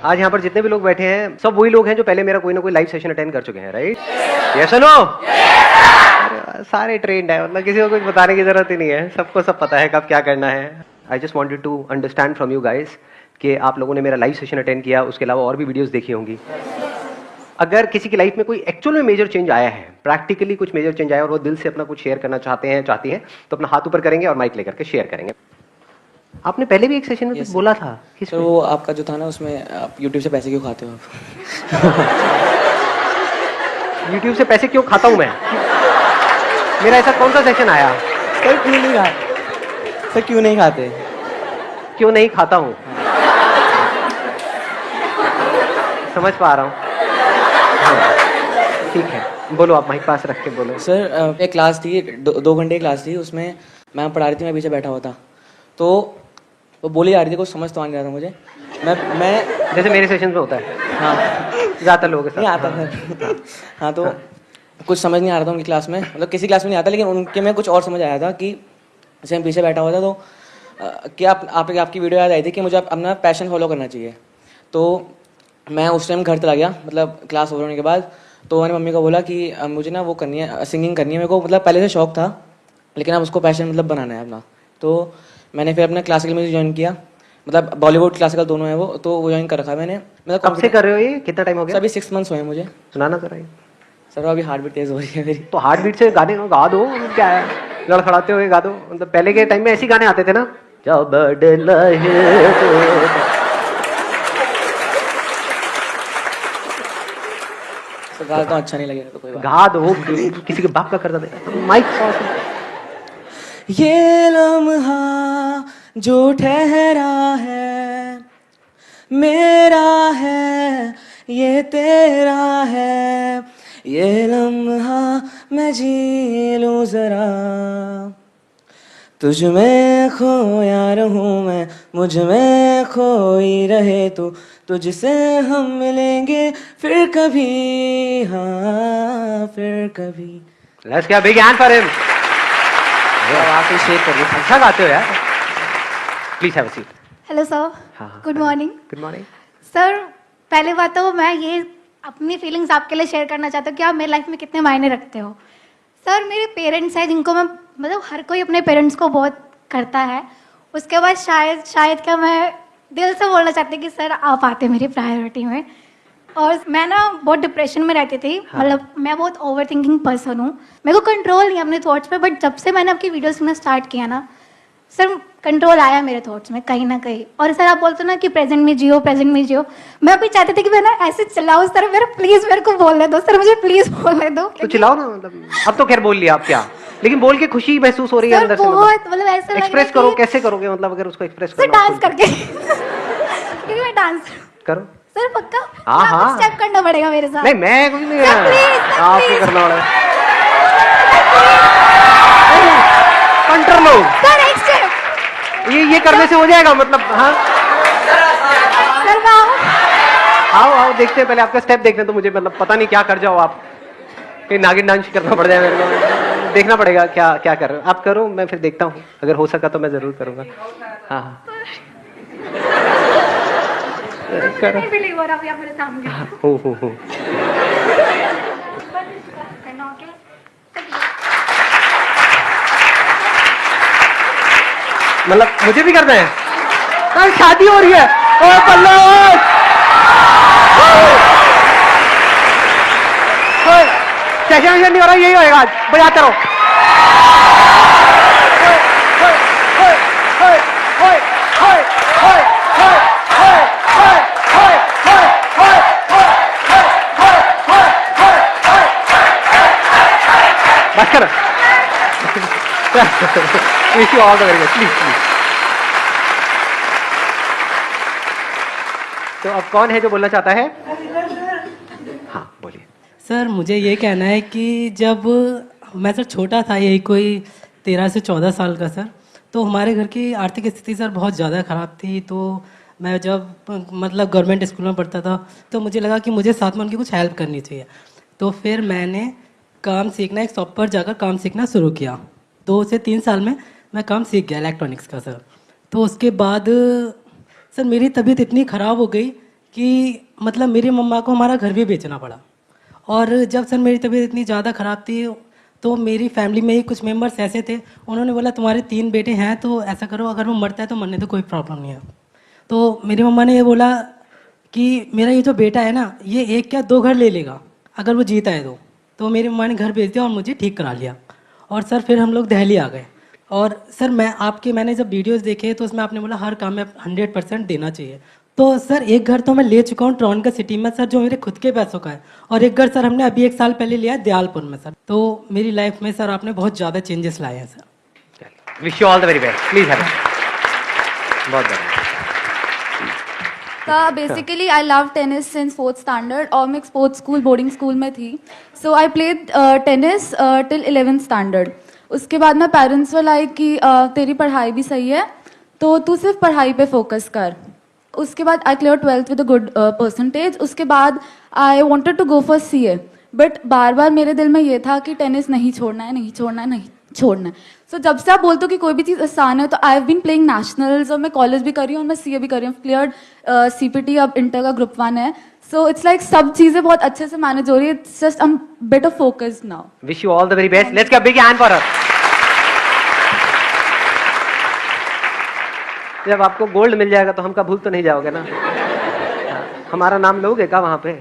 आज यहाँ पर जितने भी लोग बैठे हैं सब वही लोग हैं जो पहले मेरा कोई ना कोई लाइव सेशन अटेंड कर चुके हैं, राइट? Yes no? सारे ट्रेंड है, मतलब किसी को कुछ बताने की जरूरत ही नहीं है, सबको सब पता है कब क्या करना है। I just wanted to understand from you guys कि आप लोगों ने मेरा लाइव सेशन अटेंड किया, उसके अलावा और भी वीडियोस देखी होंगी। अगर किसी की लाइफ में कोई एक्चुअल में मेजर चेंज आया है, प्रैक्टिकली कुछ मेजर चेंज आया और वो दिल से अपना कुछ शेयर करना चाहते हैं, चाहती हैं, तो अपना हाथ ऊपर करेंगे और माइक लेकर के शेयर करेंगे। आपने पहले भी एक सेशन में कुछ बोला था, तो वो आपका जो था ना, उसमें आप यूट्यूब से पैसे क्यों खाते हो आप? यूट्यूब से पैसे क्यों खाता हूं मैं? मेरा ऐसा कौन सा सेशन आया? सर क्यों नहीं खाते? सर क्यों नहीं खाते? क्यों नहीं खाता हूं? समझ पा रहा हूं। ठीक है, बोलो, आप माइक पास रख के बोलो। सर एक क्लास थी, 2 घंटे की क्लास थी, उसमें मैम पढ़ा रही थी, मैं पीछे बैठा हुआ था, तो वो बोली जा रही थी, कुछ समझ तो आ नहीं रहा था मुझे। मैं जैसे मेरे सेशन में होता है। हाँ, ज़्यादातर लोगों के साथ नहीं आता था। हाँ, तो कुछ समझ नहीं आ रहा था उनकी क्लास में, मतलब किसी क्लास में नहीं आता, लेकिन उनके में कुछ और समझ आया था कि जैसे मैं पीछे बैठा हुआ था, तो क्या आपकी वीडियो याद आई थी कि मुझे अपना पैशन फॉलो करना चाहिए। तो मैं उस टाइम घर चला गया, मतलब क्लास ओवर होने के बाद। तो मैंने मम्मी को बोला कि मुझे ना वो करनी है, सिंगिंग करनी है मेरे को, मतलब पहले से शौक था, लेकिन अब उसको पैशन मतलब बनाना है अपना। तो मैंने फिर अपना क्लासिकल म्यूजिक ज्वाइन किया, मतलब बॉलीवुड क्लासिकल दोनों है वो, तो वो ज्वाइन कर रखा है मैंने। मतलब कब से कर रहे हो ये? कितना टाइम हो गया? अभी 6 मंथ्स हुए हैं मुझे। सुनाना जरा। सर अभी हार्ट बीट तेज हो रही है मेरी। तो हार्ट बीट से गाने गा दो, क्या है, लड़खड़ाते हुए गा दो। मतलब पहले के टाइम में ऐसे गाने आते थे ना, जब गा तो अच्छा नहीं लगेगा तो कोई बात। गा दो, किसी के बाप का करता था माइक। ये लम्हा जो ठहरा है मेरा है, ये तेरा है, ये लम्हा मैं जी लूं जरा, तुझ में खोया रहूं मैं, मुझ में खोई रहे तू, तुझसे हम मिलेंगे फिर कभी, हाँ फिर कभी। Let's give a big hand for him. आप शेयर करिए। अच्छा गाते हो यार। Please have a seat. Hello sir, good morning. Good morning sir, पहले बात तो मैं ये अपनी फीलिंग्स आपके लिए शेयर करना चाहता हूँ कि आप मेरी लाइफ में कितने मायने रखते हो। सर, मेरे पेरेंट्स हैं जिनको मैं, मतलब हर कोई अपने पेरेंट्स को बहुत करता है। उसके बाद शायद क्या मैं दिल से बोलना चाहती हूँ कि सर आप आते मेरी प्रायोरिटी में। और मैं ना बहुत डिप्रेशन में रहती थी, मतलब मैं बहुत ओवर थिंकिंग पर्सन हूँ, मेरे को कंट्रोल नहीं है अपने थॉट्स पे। बट जब से मैंने आपकी वीडियोस में स्टार्ट किया ना सर, कंट्रोल आया मेरे थॉट्स में कहीं ना कहीं। और सर आप बोलते हो ना कि प्रेजेंट में जियो, प्रेजेंट में जियो, मैं अभी चाहती थी कि मैं ना ऐसे चिल्लाऊं, सर मेरे प्लीज मेरे को बोलने दो, सर मुझे प्लीज बोलने दो। तो चिल्लाओ ना, मतलब अब तो खैर बोल लिया आप, क्या लेकिन बोल के खुशी महसूस हो रही है अंदर से। मतलब ऐसा एक्सप्रेस करो, कैसे करोगे, मतलब अगर उसको एक्सप्रेस सर करना डांस करके क्योंकि मैं डांस करो सर पक्का। हाँ स्टेप करना पड़ेगा मेरे साथ। नहीं, मैं कुछ नहीं आप ही करना पड़ेगा। कंट्रोल लो सर, एक स्टेप ये करने से हो जाएगा, मतलब हाँ। सर आओ देखते हैं, पहले आपका स्टेप देखते हैं, तो मुझे मतलब पता नहीं क्या कर जाओ आप, कहीं नागिन डांस करना पड़ जाए मेरे को। देखना पड़ेगा क्या क्या कर रहे हो आप, करो, मैं फिर देखता हूँ, अगर हो सका तो मैं जरूर करूँगा। हाँ करो। बिलीव हो रहा अभी आप मेरे सामने। हो मतलब मुझे भी करना है? कल शादी हो रही है। ओ बल्ला, सेशन नहीं हो रहा, यही होएगा आज, बजाते रहो। बस करो। Wish you all the very best. Please. तो अब कौन है जो बोलना चाहता है? हाँ बोलिए। सर मुझे ये कहना है कि जब मैं सर छोटा था, यही कोई 13 से 14 साल का सर, तो हमारे घर की आर्थिक स्थिति सर बहुत ज़्यादा ख़राब थी। तो मैं जब मतलब गवर्नमेंट स्कूल में पढ़ता था, तो मुझे लगा कि मुझे साथ में उनकी कुछ हेल्प करनी चाहिए। तो फिर मैंने काम सीखना, एक शॉप पर जाकर काम सीखना शुरू किया। 2 से 3 साल में मैं काम सीख गया इलेक्ट्रॉनिक्स का सर। तो उसके बाद सर मेरी तबीयत इतनी ख़राब हो गई कि मतलब मेरी मम्मा को हमारा घर भी बेचना पड़ा। और जब सर मेरी तबीयत इतनी ज़्यादा ख़राब थी तो मेरी फैमिली में ही कुछ मेंबर्स ऐसे थे, उन्होंने बोला तुम्हारे 3 बेटे हैं तो ऐसा करो, अगर वो मरता है तो मरने तो कोई प्रॉब्लम नहीं है। तो मेरी मम्मा ने ये बोला कि मेरा ये जो बेटा है ना, ये 1 क्या 2 घर ले लेगा अगर वो जीता है तो मेरी मम्मा ने घर भेज दिया और मुझे ठीक करा लिया। और सर फिर हम लोग दिल्ली आ गए। और सर मैंने जब वीडियोस देखे तो उसमें आपने बोला हर काम में 100% देना चाहिए। तो सर एक घर तो मैं ले चुका हूँ ट्रॉन सिटी में सर, जो मेरे खुद के पैसों का है, और एक घर सर हमने अभी 1 साल पहले लिया है दयालपुर में सर। तो मेरी लाइफ में सर आपने बहुत ज़्यादा चेंजेस लाए हैं sir. Wish you all the very best. Please have बहुत बढ़िया। Basically I love tennis since 4th standard और मैं एक स्पोर्ट्स स्कूल बोर्डिंग स्कूल में थी। So I played tennis till 11th standard. उसके बाद मैं पेरेंट्स वाला आई कि तेरी पढ़ाई भी सही है तो तू सिर्फ पढ़ाई पे फोकस कर। उसके बाद I clear 12th with a good percentage. उसके बाद I wanted to go for CA, but बार बार मेरे दिल में ये था कि टेनिस नहीं छोड़ना है, नहीं छोड़ना है, नहीं छोड़ना है। सो जब से आप बोलते हो कि कोई भी चीज़ आसान है, तो I have been playing nationals और मैं कॉलेज भी कर रही हूँ और मैं CA भी कर रही हूँ। क्लियर CPT, अब इंटर का ग्रुप 1 है। सो इट्स लाइक सब चीज़ें बहुत अच्छे से मैनेज हो रही है। It's just I am better focused now. Wish you all the very best. Let's give a big hand for her. जब आपको गोल्ड मिल जाएगा तो हमका भूल तो नहीं जाओगे ना? हमारा नाम लोगे क्या वहां पे?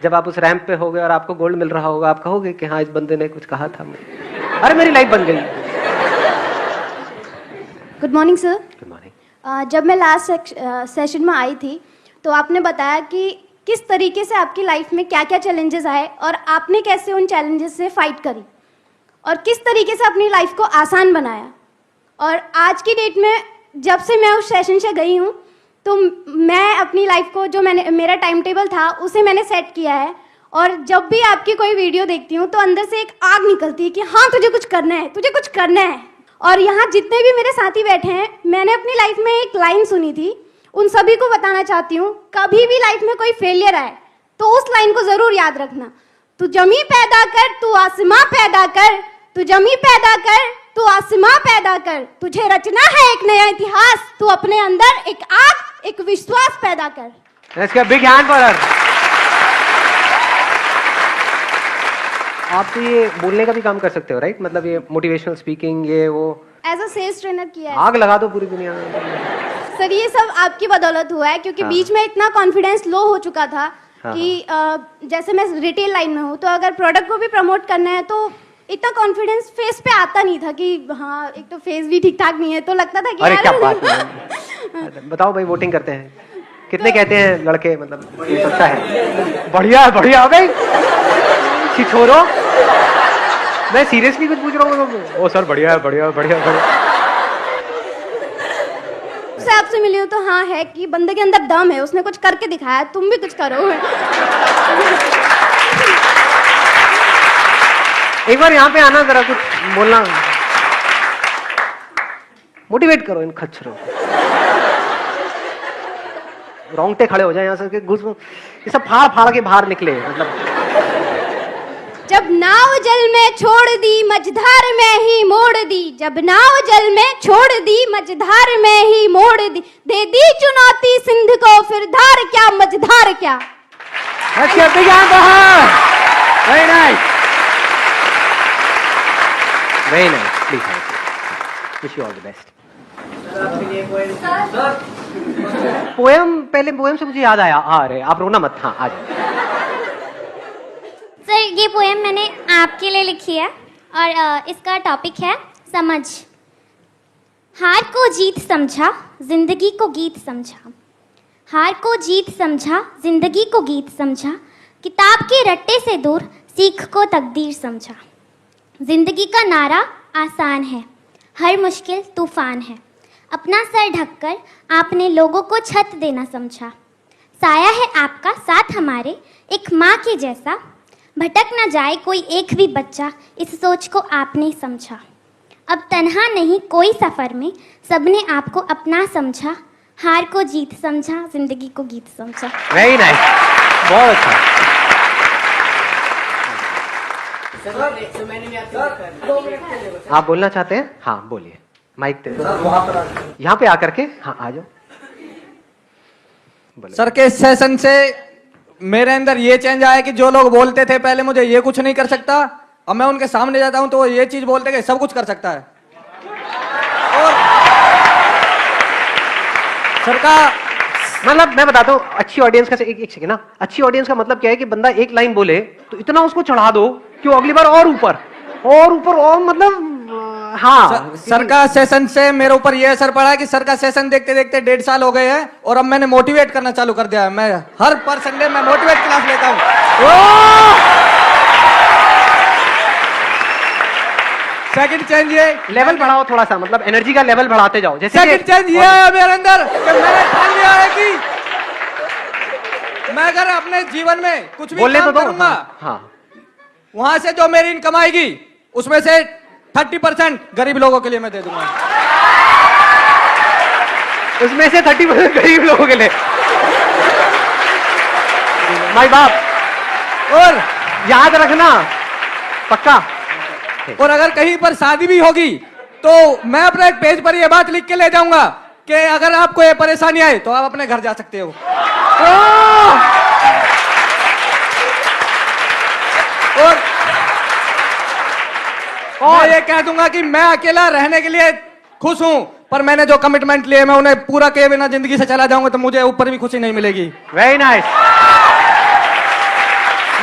जब आप उस रैंप पे होगे और आपको गोल्ड मिल रहा होगा, आप कहोगे कि हाँ इस बंदे ने कुछ कहा था, अरे मेरी लाइफ बन गई। Good morning sir. Good morning. जब मैं लास्ट सेशन में आई थी तो आपने बताया कि किस तरीके से आपकी लाइफ में क्या क्या चैलेंजेस आए और आपने कैसे उन चैलेंजेस से फाइट करी और किस तरीके से अपनी लाइफ को आसान बनाया। और आज की डेट में जब से मैं उस सेशन से गई हूँ तो मैं अपनी लाइफ को जो मेरा टाइम टेबल था उसे मैंने सेट किया है। और जब भी आपकी कोई वीडियो देखती हूँ तो अंदर से एक आग निकलती है कि हाँ तुझे कुछ करना है, तुझे कुछ करना है। और यहाँ जितने भी मेरे साथी बैठे हैं, मैंने अपनी लाइफ में एक लाइन सुनी थी, उन सभी को बताना चाहती हूँ, कभी भी लाइफ में कोई फेलियर आए तो उस लाइन को जरूर याद रखना। तू जमी पैदा कर, तू आसमां पैदा कर, तू जमी पैदा कर, तू आसमां पैदा कर, तुझे रचना है एक नया इतिहास, तू अपने अंदर एक आग, एक विश्वास पैदा कर। Let's give a big hand for her. आप तो ये बोलने का भी काम कर सकते हो, राइट? मतलब ये मोटिवेशनल स्पीकिंग, ये वो एज अ सेल्स ट्रेनर किया है। आग लगा दो पूरी दुनिया में। सर ये सब आपकी बदौलत हुआ है, क्योंकि हाँ। बीच में इतना कॉन्फिडेंस लो हो चुका था हाँ, कि जैसे मैं रिटेल लाइन में हूँ तो अगर प्रोडक्ट को भी प्रमोट करना है तो इतना कॉन्फिडेंस फेस पे आता नहीं था कि हाँ, एक तो फेस भी ठीक ठाक नहीं है तो लगता था कि अरे यार क्या बात है। बताओ भाई, वोटिंग करते हैं कितने कहते हैं लड़के, मतलब ये सच्चा है? बढ़िया बढ़िया हो गई। छोड़ो, मैं सीरियसली कुछ पूछ रहा हूँ। ओ सर बढ़िया है, बढ़िया बढ़िया बढ़िया। से आपसे मिली हूँ तो हाँ है कि बंदे के अंदर दम है, उसने कुछ करके दिखाया, तुम भी कुछ करो। एक बार यहाँ पे आना, जरा कुछ बोलना, मोटिवेट करो इन खच्चरों। रोंगटे खड़े हो जाए यहाँ से, घुस ये सब फाड़ फाड़ के बाहर निकले। मतलब जब नाव जल में छोड़ दी मझधार में ही मोड़ दी, जब नाव जल में छोड़ दी मझधार में ही मोड़ दी, दे दी चुनौती सिंध को फिर धार क्या मझधार क्या। Very nice, very nice. Please wish you all the best. Poem, पहले पोएम से मुझे याद आया। अरे आप रोना मत। हाँ आ जाओ। सर ये पोएम मैंने आपके लिए लिखी है और इसका टॉपिक है समझ। हार को जीत समझा, जिंदगी को गीत समझा। हार को जीत समझा, जिंदगी को गीत समझा। किताब के रट्टे से दूर सीख को तकदीर समझा। जिंदगी का नारा आसान है, हर मुश्किल तूफान है। अपना सर ढककर आपने लोगों को छत देना समझा। साया है आपका साथ हमारे, एक माँ के जैसा। भटक न जाए कोई एक भी बच्चा, इस सोच को आपने समझा। अब तन्हा नहीं कोई सफ़र में, सबने आपको अपना समझा। हार को जीत समझा, जिंदगी को गीत समझा। वेरी नाइस, बहुत अच्छा। आप बोलना चाहते हैं? हाँ बोलिए, माइक दे। यहाँ पे आकर के, हाँ आ जाओ। सर के सेशन से मेरे अंदर ये चेंज आया कि जो लोग बोलते थे पहले मुझे ये कुछ नहीं कर सकता, अब मैं उनके सामने जाता हूं तो वो ये चीज बोलते कि सब कुछ कर सकता है। और सर का मतलब मैं बताता हूँ, अच्छी ऑडियंस का एक सेकंड ना, अच्छी ऑडियंस का मतलब क्या है कि बंदा एक लाइन बोले तो इतना उसको चढ़ा दो कि वो अगली बार और ऊपर और मतलब हाँ। सर का सेशन से मेरे ऊपर ये असर पड़ा है कि सर का सेशन देखते देखते 1.5 साल हो गए हैं और अब मैंने मोटिवेट करना चालू कर दिया है। मैं हर पर संडे में मोटिवेट क्लास लेता हूँ। सेकंड चेंज ये लेवल बढ़ाओ थोड़ा सा, मतलब एनर्जी का लेवल बढ़ाते जाओ। जैसे सेकंड चेंज ये है मेरे अंदर कि मैंने ठान लिया है कि मैं अगर अपने जीवन में कुछ भी बोलने काम तो दो। करूंगा, हाँ वहां से जो मेरी इनकम आएगी उसमें से 30% गरीब लोगों के लिए मैं दे दूंगा। उसमें से 30% गरीब लोगों के लिए। माई बाप, और याद रखना पक्का। और अगर कहीं पर शादी भी होगी तो मैं अपने एक पेज पर ये बात लिख के ले जाऊंगा कि अगर आपको ये परेशानी आए तो आप अपने घर जा सकते हो। और मैं ये कह दूंगा कि मैं अकेला रहने के लिए खुश हूं, पर मैंने जो कमिटमेंट लिए मैं उन्हें पूरा किए बिना जिंदगी से चला जाऊंगा तो मुझे ऊपर भी खुशी नहीं मिलेगी। Very nice.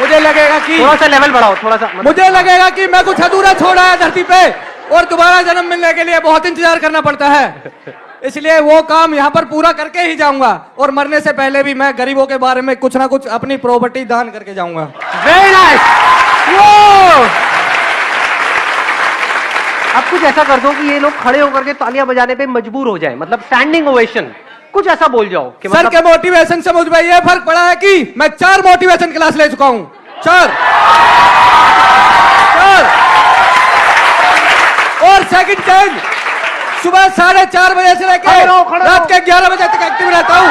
मुझे लगेगा कि थोड़ा सा लेवल बढ़ाओ, थोड़ा सा मतलब, मुझे लगेगा कि मैं कुछ अधूरा छोड़ा है धरती पे और दोबारा जन्म मिलने के लिए बहुत इंतजार करना पड़ता है, इसलिए वो काम यहाँ पर पूरा करके ही जाऊंगा। और मरने से पहले भी मैं गरीबों के बारे में कुछ ना कुछ अपनी प्रॉपर्टी दान करके जाऊंगा। Very nice. अब कुछ ऐसा कर दो कि ये लोग खड़े होकर के तालियां बजाने पे मजबूर हो जाए, मतलब स्टैंडिंग ओवेशन, कुछ ऐसा बोल जाओ कि सर के मोटिवेशन से मुझ में ये फर्क पड़ा है कि मैं 4 मोटिवेशन क्लास ले चुका हूं। 4 और सेकंड चेंज, सुबह 4:30 बजे से लेकर रात के 11 बजे तक एक्टिव रहता हूं।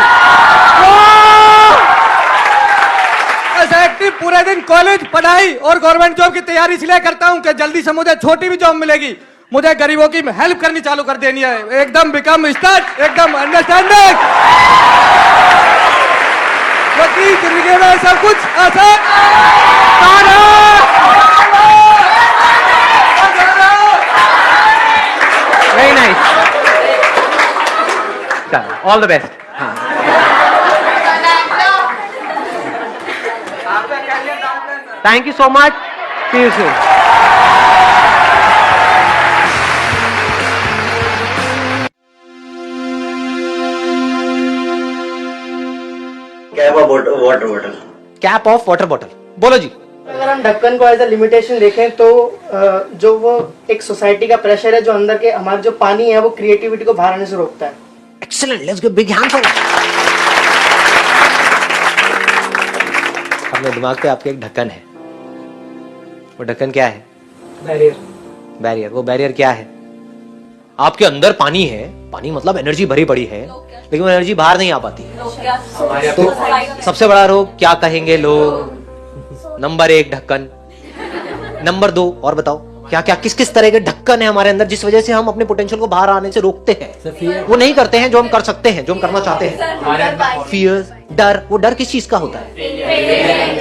ऐसा एक्टिव पूरे दिन कॉलेज, पढ़ाई और गवर्नमेंट जॉब की तैयारी इसलिए करता हूं कि जल्दी से मुझे छोटी भी जॉब मिलेगी, मुझे गरीबों की हेल्प करनी चालू कर देनी है। एकदम बिकम स्टार्ट, एकदम अंडरस्टैंडिंग। जिंदगी में सब कुछ आसान। वेरी नाइस, चलो ऑल द बेस्ट। हाँ thank you so much, see you soon. Cap of water bottle. Cap of water bottle, बोलो जी। अगर हम ढक्कन को एज अ लिमिटेशन देखें तो जो वो एक सोसाइटी का प्रेशर है जो अंदर के हमारे जो पानी है वो क्रिएटिविटी को बाहर आने से रोकता है। Excellent, let's give big hand for it. अपने दिमाग पे आपके एक ढक्कन है, वो ढक्कन क्या है? बैरियर। बैरियर। वो बैरियर क्या है? आपके अंदर पानी है, पानी मतलब एनर्जी भरी पड़ी है, लेकिन वो एनर्जी बाहर नहीं आ पाती। तो सबसे बड़ा रोग क्या कहेंगे लोग? नंबर 1 ढक्कन। नंबर 2 और बताओ क्या क्या किस किस तरह के ढक्कन है हमारे अंदर जिस वजह से हम अपने पोटेंशियल को बाहर आने से रोकते हैं? वो नहीं करते हैं जो हम कर सकते हैं, जो हम करना चाहते हैं। फियर, डर। वो डर किस चीज का होता है?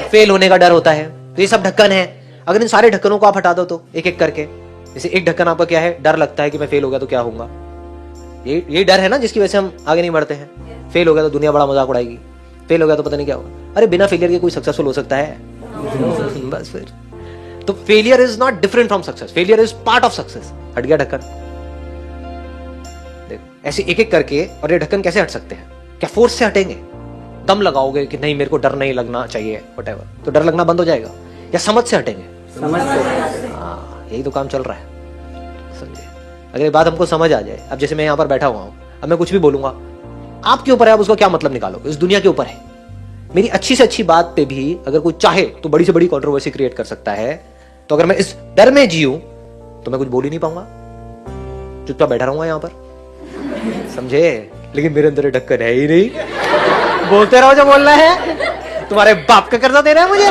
फेल होने का डर होता है। तो ये सब ढक्कन है। अगर इन सारे ढक्कनों को आप हटा दो तो एक एक करके, जैसे एक ढक्कन आपका क्या है? डर लगता है कि मैं फेल हो गया तो क्या होगा। ये डर है ना जिसकी वजह से हम आगे नहीं बढ़ते हैं। फेल हो गया तो दुनिया बड़ा मजाक उड़ाएगी, फेल हो गया तो पता नहीं क्या होगा। अरे बिना फेलियर के कोई सक्सेसफुल हो सकता है? बस फिर तो failure is not different from success, failure is part of success. हट गया ढक्कन। देखो ऐसे एक एक करके। और ये ढक्कन कैसे हट सकते हैं? क्या फोर्स से हटेंगे? दम लगाओगे कि नहीं मेरे को डर नहीं लगना चाहिए, व्हाटएवर, तो डर लगना बंद हो जाएगा? या समझ से हटेंगे? समझ से। हाँ, यही तो काम चल रहा है। समझे? अगर ये बात हमको समझ आ जाए, अब जैसे मैं यहाँ पर बैठा हुआ हूँ, अब मैं कुछ भी बोलूंगा, आपके ऊपर है आप उसको क्या मतलब निकालोगे, इस दुनिया के ऊपर है। मेरी अच्छी से अच्छी बात पे भी अगर कोई चाहे तो बड़ी से बड़ी कंट्रोवर्सी क्रिएट कर सकता है। तो अगर मैं इस डर में जीऊं तो मैं कुछ बोल ही नहीं पाऊंगा, चुपचाप बैठा रहूंगा यहाँ पर। समझे? लेकिन मेरे अंदर ढक्कन है ही नहीं। बोलते रहो जो बोलना है, तुम्हारे बाप का कर्जा दे रहा है मुझे।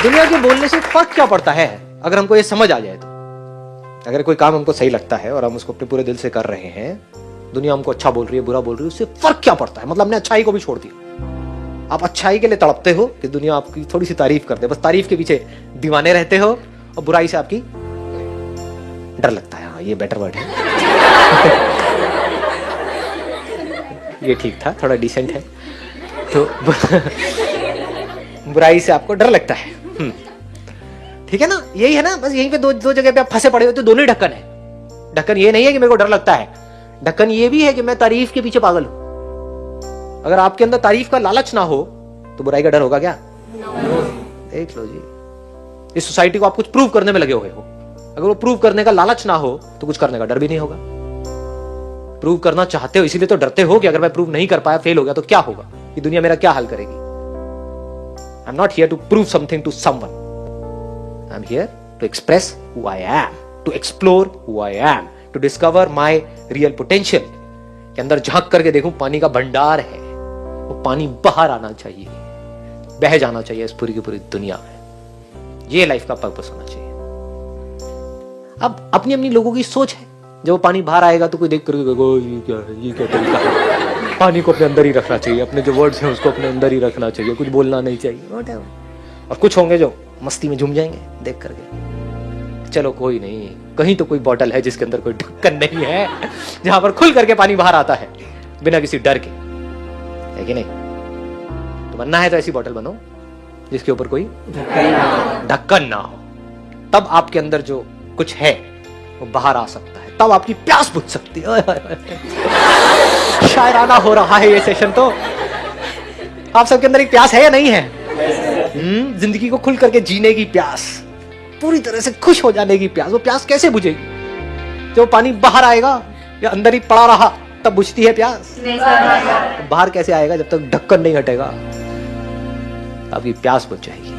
दुनिया के बोलने से फर्क क्या पड़ता है अगर हमको ये समझ आ जाए तो? अगर कोई काम हमको सही लगता है और हम उसको अपने पूरे दिल से कर रहे हैं, दुनिया हमको अच्छा बोल रही है, बुरा बोल रही है, उससे फर्क क्या पड़ता है? मतलब हमने अच्छाई को भी छोड़ दिया। आप अच्छाई के लिए तड़पते हो कि दुनिया आपकी थोड़ी सी तारीफ कर दे, बस तारीफ के पीछे दीवाने रहते हो, और बुराई से आपकी डर लगता है। हाँ, ये बेटर वर्ड है। ये ठीक था, थोड़ा डिसेंट है। तो बुराई से आपको डर लगता है, ठीक है ना? यही है ना, बस यहीं पे दो जगह पे आप फंसे पड़े हो, तो दोनों ही ढक्कन है। ढक्कन ये नहीं है कि मेरे को डर लगता है, ढक्कन ये भी है कि मैं तारीफ के पीछे पागल हूं। अगर आपके अंदर तारीफ का लालच ना हो तो बुराई का डर होगा क्या? देख लो जी, इस सोसाइटी को आप कुछ प्रूव करने में लगे हुए हो। अगर वो प्रूव करने का लालच ना हो तो कुछ करने का डर भी नहीं होगा। प्रूव करना चाहते हो, इसीलिए तो डरते हो कि अगर मैं प्रूव नहीं कर पाया, फेल हो गया तो क्या होगा, ये दुनिया मेरा क्या हाल करेगी। I am not here to prove something to someone, I am here to express who I am, to explore who I am, to discover my real potential. के अंदर झांक करके देखूं पानी का भंडार है, वो पानी बाहर आना चाहिए, बह जाना चाहिए इस पूरी की पूरी दुनिया में। ये लाइफ का पर्पस होना चाहिए। अब अपनी अपनी लोगों की सोच है, जब वो पानी बाहर आएगा तो कोई देख करके ये क्या है, ये क्या तरीका है। पानी को अपने अंदर ही रखना चाहिए, अपने जो वर्ड्स हैं उसको अपने अंदर ही रखना चाहिए, कुछ बोलना नहीं चाहिए। और कुछ होंगे जो मस्ती में झूम जाएंगे देख करके, चलो कोई नहीं, कहीं तो कोई बॉटल है जिसके अंदर कोई ढक्कन नहीं है, जहां पर खुल करके पानी बाहर आता है बिना किसी डर के, है कि नहीं? तो बनना है तो ऐसी बॉटल बनो जिसके ऊपर कोई ढक्कन ना हो, तब आपके अंदर जो कुछ है वो बाहर आ सकता है, तब आपकी प्यास बुझ सकती है। शायराना हो रहा है ये सेशन। तो आप सबके अंदर एक प्यास है या नहीं है? जिंदगी को खुल करके जीने की प्यास, पूरी तरह से खुश हो जाने की प्यास। वो प्यास कैसे बुझेगी? जब पानी बाहर आएगा या अंदर ही पड़ा रहा तब बुझती है प्यास। बाहर कैसे आएगा? जब तक ढक्कन नहीं हटेगा आपकी प्यास बुझ जाएगी।